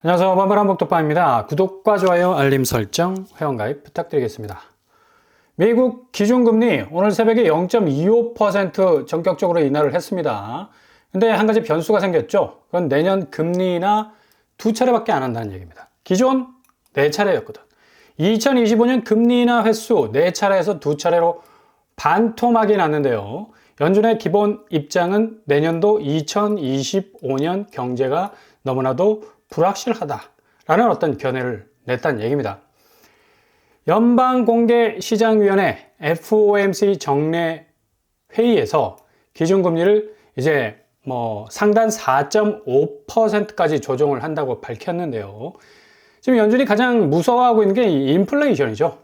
안녕하세요. 반발한복덕방입니다. 구독과 좋아요, 알림 설정, 회원가입 부탁드리겠습니다. 미국 기준금리 오늘 새벽에 0.25% 전격적으로 인하를 했습니다. 근데 한 가지 변수가 생겼죠. 그건 내년 금리 인하 두 차례밖에 안 한다는 얘기입니다. 기존 네 차례였거든. 2025년 금리 인하 횟수 네 차례에서 두 차례로 반토막이 났는데요. 연준의 기본 입장은 내년도 2025년 경제가 너무나도 불확실하다라는 어떤 견해를 냈다는 얘기입니다. 연방공개시장위원회 FOMC 정례 회의에서 기준금리를 이제 상단 4.5%까지 조정을 한다고 밝혔는데요. 지금 연준이 가장 무서워하고 있는 게 이 인플레이션이죠.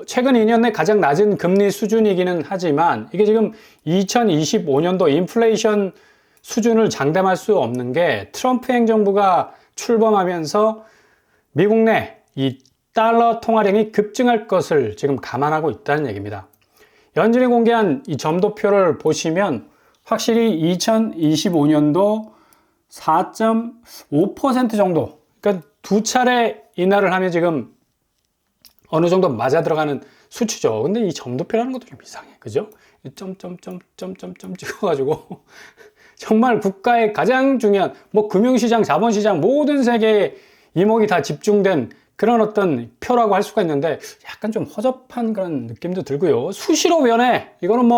최근 2년 내 가장 낮은 금리 수준이기는 하지만 이게 지금 2025년도 인플레이션 수준을 장담할 수 없는 게 트럼프 행정부가 출범하면서 미국 내 이 달러 통화량이 급증할 것을 지금 감안하고 있다는 얘기입니다. 연준이 공개한 이 점도표를 보시면 확실히 2025년도 4.5% 정도, 그러니까 두 차례 인하를 하면 지금 어느 정도 맞아 들어가는 수치죠. 근데 이 점도표라는 것도 좀 이상해. 그죠? 점점점점점점 찍어가지고 정말 국가의 가장 중요한 금융시장, 자본시장 모든 세계의 이목이 다 집중된 그런 어떤 표라고 할 수가 있는데 약간 좀 허접한 그런 느낌도 들고요. 수시로 변해. 이거는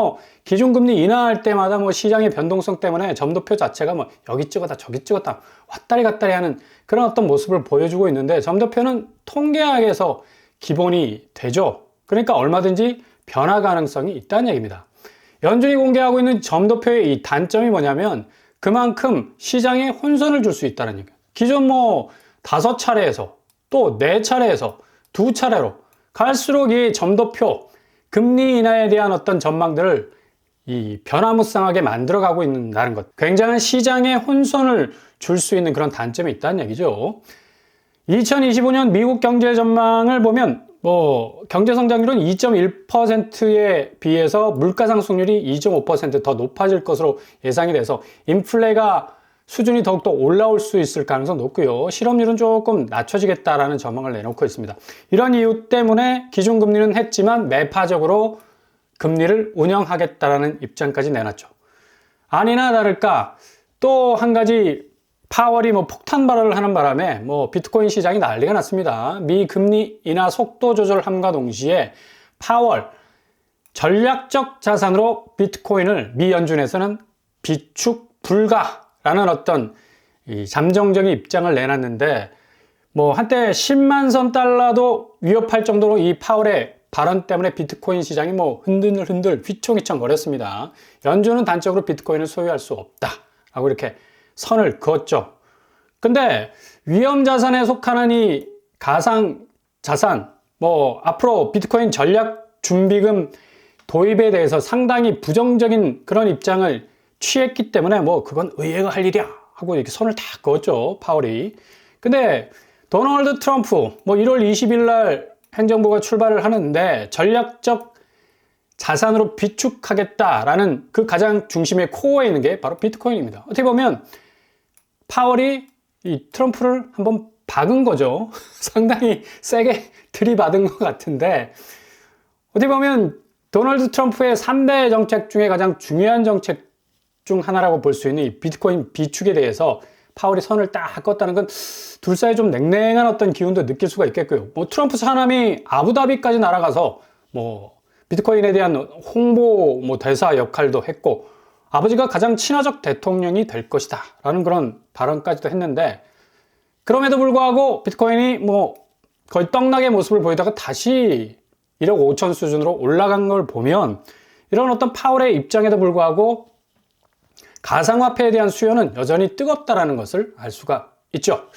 기준금리 인하할 때마다 시장의 변동성 때문에 점도표 자체가 여기 찍었다 저기 찍었다 왔다리 갔다리 하는 그런 어떤 모습을 보여주고 있는데 점도표는 통계학에서 기본이 되죠. 그러니까 얼마든지 변화 가능성이 있다는 얘기입니다. 연준이 공개하고 있는 점도표의 이 단점이 뭐냐면 그만큼 시장에 혼선을 줄 수 있다는 얘기예요. 기존 5차례에서 또 4차례에서 2차례로 갈수록 이 점도표 금리 인하에 대한 어떤 전망들을 이 변화무쌍하게 만들어가고 있다는 것. 굉장한 시장에 혼선을 줄 수 있는 그런 단점이 있다는 얘기죠. 2025년 미국 경제 전망을 보면 경제 성장률은 2.1%에 비해서 물가 상승률이 2.5% 더 높아질 것으로 예상이 돼서 인플레가 수준이 더욱더 올라올 수 있을 가능성이 높고요. 실업률은 조금 낮춰지겠다라는 전망을 내놓고 있습니다. 이런 이유 때문에 기준금리는 했지만 매파적으로 금리를 운영하겠다라는 입장까지 내놨죠. 아니나 다를까 또 한 가지 파월이 폭탄 발언을 하는 바람에 비트코인 시장이 난리가 났습니다. 미 금리 인하 속도 조절함과 동시에 파월 전략적 자산으로 비트코인을 미 연준에서는 비축 불가라는 어떤 이 잠정적인 입장을 내놨는데 한때 10만 선 달러도 위협할 정도로 이 파월의 발언 때문에 비트코인 시장이 흔들흔들 휘청휘청 거렸습니다. 연준은 단적으로 비트코인을 소유할 수 없다라고 이렇게 선을 그었죠. 근데 위험자산에 속하는 이 가상자산, 앞으로 비트코인 전략준비금 도입에 대해서 상당히 부정적인 그런 입장을 취했기 때문에 그건 의회가 할 일이야 하고 이렇게 선을 다 그었죠, 파월이. 근데 도널드 트럼프 1월 20일 날 행정부가 출발을 하는데 전략적 자산으로 비축하겠다라는 그 가장 중심의 코어에 있는 게 바로 비트코인입니다. 어떻게 보면 파월이 이 트럼프를 한번 박은 거죠. 상당히 세게 들이받은 것 같은데 어떻게 보면 도널드 트럼프의 3대 정책 중에 가장 중요한 정책 중 하나라고 볼 수 있는 이 비트코인 비축에 대해서 파월이 선을 딱 껐다는 건 둘 사이에 좀 냉랭한 어떤 기운도 느낄 수가 있겠고요. 트럼프 사람이 아부다비까지 날아가서 비트코인에 대한 홍보 대사 역할도 했고 아버지가 가장 친화적 대통령이 될 것이다 라는 그런 발언까지도 했는데 그럼에도 불구하고 비트코인이 거의 떡락의 모습을 보이다가 다시 1억 5천 수준으로 올라간 걸 보면 이런 어떤 파월의 입장에도 불구하고 가상화폐에 대한 수요는 여전히 뜨겁다라는 것을 알 수가 있죠.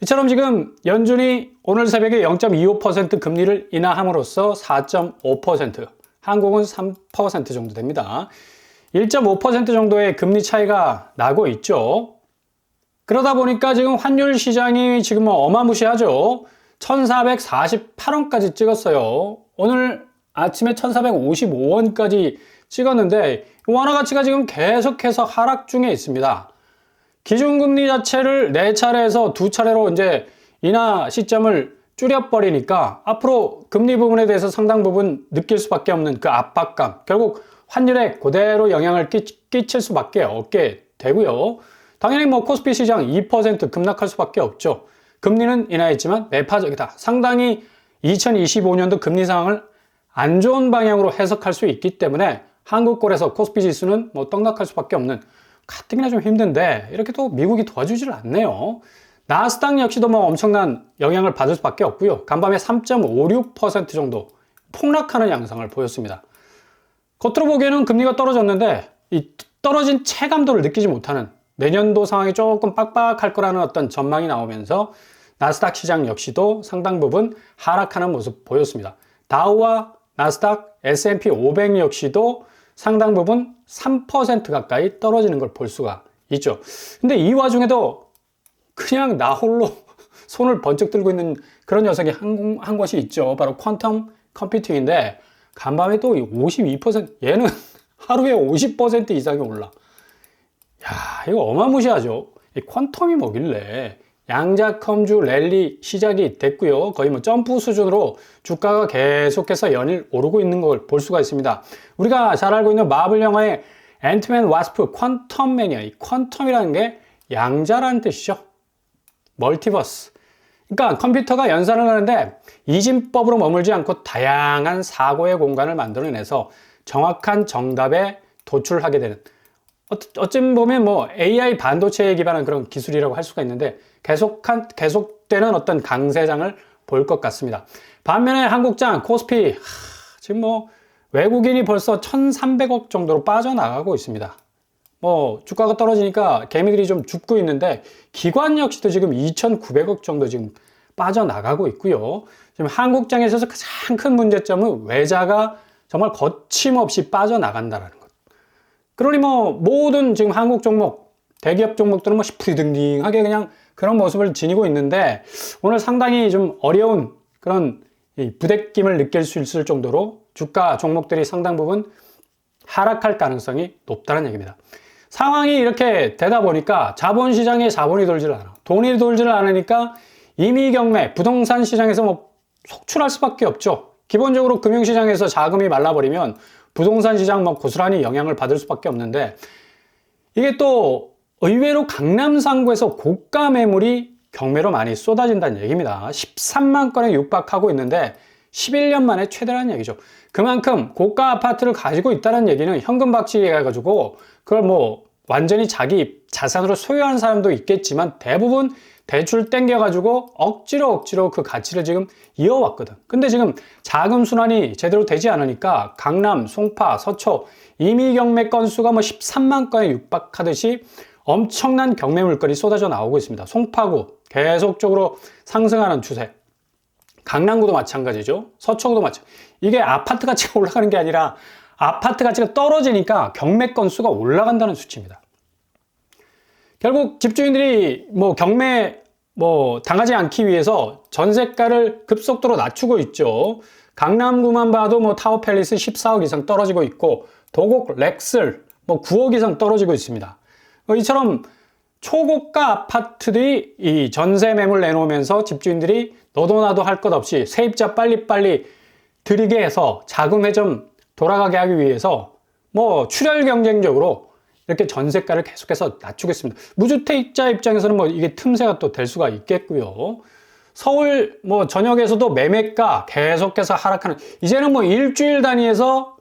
이처럼 지금 연준이 오늘 새벽에 0.25% 금리를 인하함으로써 4.5%, 한국은 3% 정도 됩니다. 1.5% 정도의 금리 차이가 나고 있죠. 그러다 보니까 지금 환율 시장이 지금 어마무시하죠. 1448원까지 찍었어요. 오늘 아침에 1455원까지 찍었는데 원화 가치가 지금 계속해서 하락 중에 있습니다. 기준금리 자체를 4차례에서 2차례로 이제 인하 시점을 줄여버리니까 앞으로 금리 부분에 대해서 상당 부분 느낄 수밖에 없는 그 압박감, 결국 환율에 그대로 영향을 끼칠 수밖에 없게 되고요. 당연히 뭐 코스피 시장 2% 급락할 수밖에 없죠. 금리는 인하했지만 매파적이다. 상당히 2025년도 금리 상황을 안 좋은 방향으로 해석할 수 있기 때문에 한국골에서 코스피 지수는 뭐 떡락할 수밖에 없는, 가뜩이나 좀 힘든데 이렇게 또 미국이 도와주지를 않네요. 나스닥 역시도 뭐 엄청난 영향을 받을 수밖에 없고요. 간밤에 3.56% 정도 폭락하는 양상을 보였습니다. 겉으로 보기에는 금리가 떨어졌는데 이 떨어진 체감도를 느끼지 못하는, 내년도 상황이 조금 빡빡할 거라는 어떤 전망이 나오면서 나스닥 시장 역시도 상당 부분 하락하는 모습 보였습니다. 다우와 나스닥, S&P 500 역시도 상당 부분 3% 가까이 떨어지는 걸 볼 수가 있죠. 근데 이 와중에도 그냥 나 홀로 손을 번쩍 들고 있는 그런 녀석이 한 것이 있죠. 바로 퀀텀 컴퓨팅인데 간밤에 또 52%, 얘는 하루에 50% 이상이 올라. 야, 이거 어마무시하죠. 이 퀀텀이 뭐길래. 양자컴주 랠리 시작이 됐고요. 거의 뭐 점프 수준으로 주가가 계속해서 연일 오르고 있는 걸 볼 수가 있습니다. 우리가 잘 알고 있는 마블 영화의 앤트맨 와스프 퀀텀 매니아, 이 퀀텀이라는 게 양자라는 뜻이죠. 멀티버스. 그러니까 컴퓨터가 연산을 하는데 이진법으로 머물지 않고 다양한 사고의 공간을 만들어내서 정확한 정답에 도출하게 되는, 어찌 보면 뭐 AI 반도체에 기반한 그런 기술이라고 할 수가 있는데 계속되는 어떤 강세장을 볼 것 같습니다. 반면에 한국장 코스피 지금 뭐 외국인이 벌써 1,300억 정도로 빠져나가고 있습니다. 뭐 주가가 떨어지니까 개미들이 좀 죽고 있는데 기관 역시도 지금 2,900억 정도 지금 빠져나가고 있고요. 지금 한국장에 있어서 가장 큰 문제점은 외자가 정말 거침없이 빠져나간다라는 것. 그러니 뭐 모든 지금 한국 종목, 대기업 종목들은 뭐 시프리등딩하게 그냥 그런 모습을 지니고 있는데 오늘 상당히 좀 어려운 그런 부대낌을 느낄 수 있을 정도로 주가 종목들이 상당 부분 하락할 가능성이 높다는 얘기입니다. 상황이 이렇게 되다 보니까 자본시장에 자본이 돌지를 않아. 돈이 돌지를 않으니까 이미 경매, 부동산 시장에서 뭐 속출할 수밖에 없죠. 기본적으로 금융시장에서 자금이 말라버리면 부동산 시장 뭐 고스란히 영향을 받을 수밖에 없는데, 이게 또 의외로 강남 상구에서 고가 매물이 경매로 많이 쏟아진다는 얘기입니다. 13만 건에 육박하고 있는데 11년 만에 최대라는 얘기죠. 그만큼 고가 아파트를 가지고 있다는 얘기는 현금 박치기 해가지고 그걸 뭐 완전히 자기 자산으로 소유하는 사람도 있겠지만 대부분 대출 땡겨가지고 억지로 그 가치를 지금 이어왔거든. 근데 지금 자금 순환이 제대로 되지 않으니까 강남, 송파, 서초 이미 경매 건수가 뭐 13만 건에 육박하듯이 엄청난 경매 물건이 쏟아져 나오고 있습니다. 송파구 계속적으로 상승하는 추세. 강남구도 마찬가지죠. 서초구도 마찬가지. 이게 아파트 가치가 올라가는 게 아니라 아파트 가치가 떨어지니까 경매 건수가 올라간다는 수치입니다. 결국 집주인들이 뭐 경매 당하지 않기 위해서 전세가를 급속도로 낮추고 있죠. 강남구만 봐도 뭐 타워팰리스 14억 이상 떨어지고 있고 도곡 렉슬 9억 이상 떨어지고 있습니다. 이처럼 초고가 아파트들이 이 전세 매물 내놓으면서 집주인들이 너도 나도 할 것 없이 세입자 빨리빨리 들이게 해서 자금에 좀 돌아가게 하기 위해서 출혈 경쟁적으로 이렇게 전세가를 계속해서 낮추고 있습니다. 무주택자 입장에서는 이게 틈새가 또 될 수가 있겠고요. 서울 전역에서도 매매가 계속해서 하락하는, 이제는 일주일 단위에서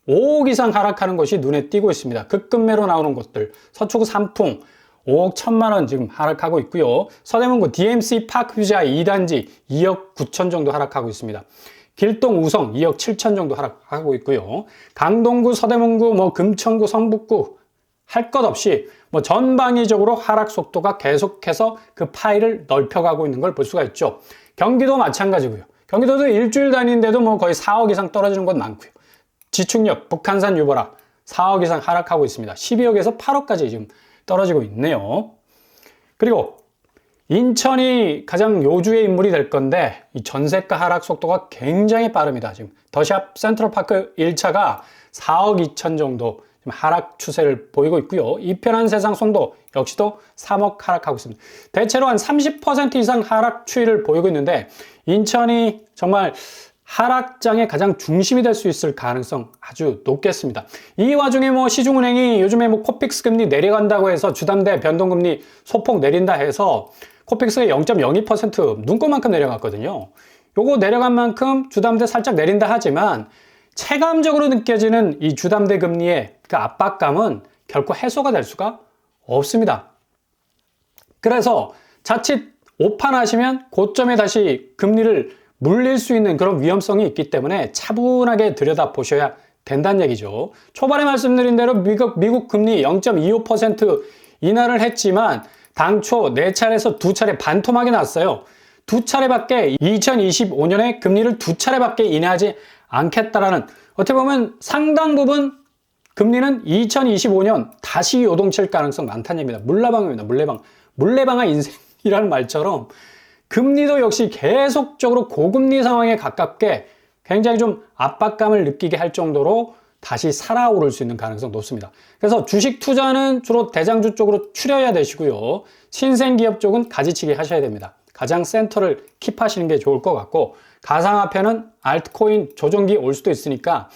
5억 이상 하락하는 것이 눈에 띄고 있습니다. 급급매로 나오는 곳들, 서초구 삼풍 5억 1천만 원 지금 하락하고 있고요. 서대문구 DMC 파크 휴자 2단지 2억 9천 정도 하락하고 있습니다. 길동 우성 2억 7천 정도 하락하고 있고요. 강동구, 서대문구, 금천구, 성북구 할 것 없이 전방위적으로 하락 속도가 계속해서 그 파일을 넓혀가고 있는 걸 볼 수가 있죠. 경기도 마찬가지고요. 경기도도 일주일 단위인데도 거의 4억 이상 떨어지는 곳 많고요. 지축역, 북한산 유보라 4억 이상 하락하고 있습니다. 12억에서 8억까지 지금 떨어지고 있네요. 그리고 인천이 가장 요주의 인물이 될 건데 이 전세가 하락 속도가 굉장히 빠릅니다. 지금 더샵 센트럴파크 1차가 4억 2천 정도 하락 추세를 보이고 있고요. 이편한 세상 송도 역시도 3억 하락하고 있습니다. 대체로 한 30% 이상 하락 추이를 보이고 있는데 인천이 정말 하락장의 가장 중심이 될 수 있을 가능성 아주 높겠습니다. 이 와중에 시중은행이 요즘에 코픽스 금리 내려간다고 해서 주담대 변동금리 소폭 내린다 해서 코픽스가 0.02% 눈꽃만큼 내려갔거든요. 요거 내려간 만큼 주담대 살짝 내린다 하지만 체감적으로 느껴지는 이 주담대 금리의 그 압박감은 결코 해소가 될 수가 없습니다. 그래서 자칫 오판하시면 고점에 다시 금리를 물릴 수 있는 그런 위험성이 있기 때문에 차분하게 들여다보셔야 된다는 얘기죠. 초반에 말씀드린 대로 미국 금리 0.25% 인하를 했지만 당초 4차례에서 2차례 반토막이 났어요. 2차례밖에 2025년에 금리를 2차례밖에 인하하지 않겠다라는, 어떻게 보면 상당 부분 금리는 2025년 다시 요동칠 가능성 많다는 얘기입니다. 물레방입니다. 물레방아 인생이라는 말처럼 금리도 역시 계속적으로 고금리 상황에 가깝게 굉장히 좀 압박감을 느끼게 할 정도로 다시 살아오를 수 있는 가능성 높습니다. 그래서 주식 투자는 주로 대장주 쪽으로 추려야 되시고요. 신생기업 쪽은 가지치기 하셔야 됩니다. 가장 센터를 킵하시는 게 좋을 것 같고, 가상화폐는 알트코인 조정기 올 수도 있으니까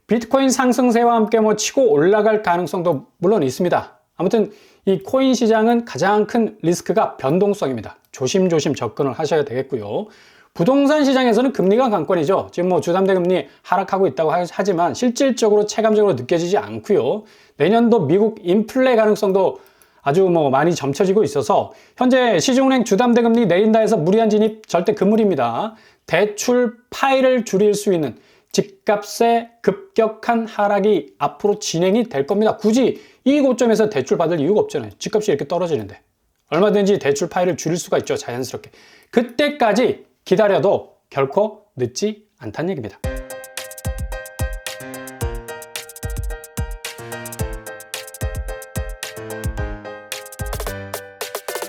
비트코인 상승세와 함께 치고 올라갈 가능성도 물론 있습니다. 아무튼 이 코인 시장은 가장 큰 리스크가 변동성입니다. 조심조심 접근을 하셔야 되겠고요. 부동산 시장에서는 금리가 관건이죠. 지금 주담대 금리 하락하고 있다고 하지만 실질적으로 체감적으로 느껴지지 않고요. 내년도 미국 인플레 가능성도 아주 많이 점쳐지고 있어서 현재 시중은행 주담대 금리 내린다 해서 무리한 진입 절대 금물입니다. 대출 파이를 줄일 수 있는 집값의 급격한 하락이 앞으로 진행이 될 겁니다. 굳이 이 고점에서 대출 받을 이유가 없잖아요. 집값이 이렇게 떨어지는데. 얼마든지 대출 파이를 줄일 수가 있죠. 자연스럽게. 그때까지 기다려도 결코 늦지 않다는 얘기입니다.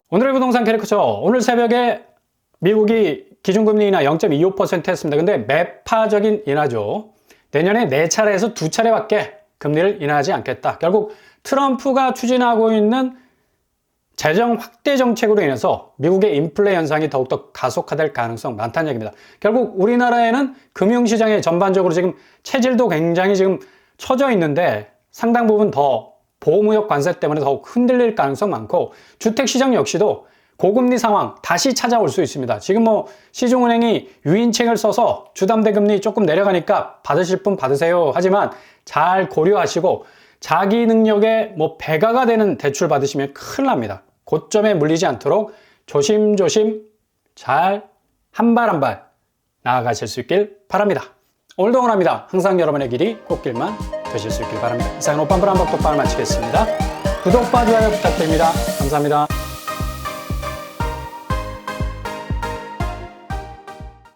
오늘의 부동산 캐리커처. 오늘 새벽에 미국이 기준금리 인하 0.25% 했습니다. 근데 매파적인 인하죠. 내년에 4차례에서 2차례밖에 금리를 인하하지 않겠다. 결국 트럼프가 추진하고 있는 재정 확대 정책으로 인해서 미국의 인플레 현상이 더욱더 가속화될 가능성 많다는 얘기입니다. 결국 우리나라에는 금융시장에 전반적으로 지금 체질도 굉장히 지금 처져 있는데 상당 부분 더 보호무역 관세 때문에 더 흔들릴 가능성 많고, 주택시장 역시도 고금리 상황 다시 찾아올 수 있습니다. 지금 시중은행이 유인책을 써서 주담대 금리 조금 내려가니까 받으실 분 받으세요 하지만 잘 고려하시고 자기 능력에 배가가 되는 대출 받으시면 큰일 납니다. 고점에 물리지 않도록 조심조심 잘 한 발 한 발 나아가실 수 있길 바랍니다. 오늘도 응원합니다. 항상 여러분의 길이 꽃길만 되실 수 있길 바랍니다. 이상은 오빤브라 한박독방을 마치겠습니다. 구독과 좋아요 부탁드립니다. 감사합니다.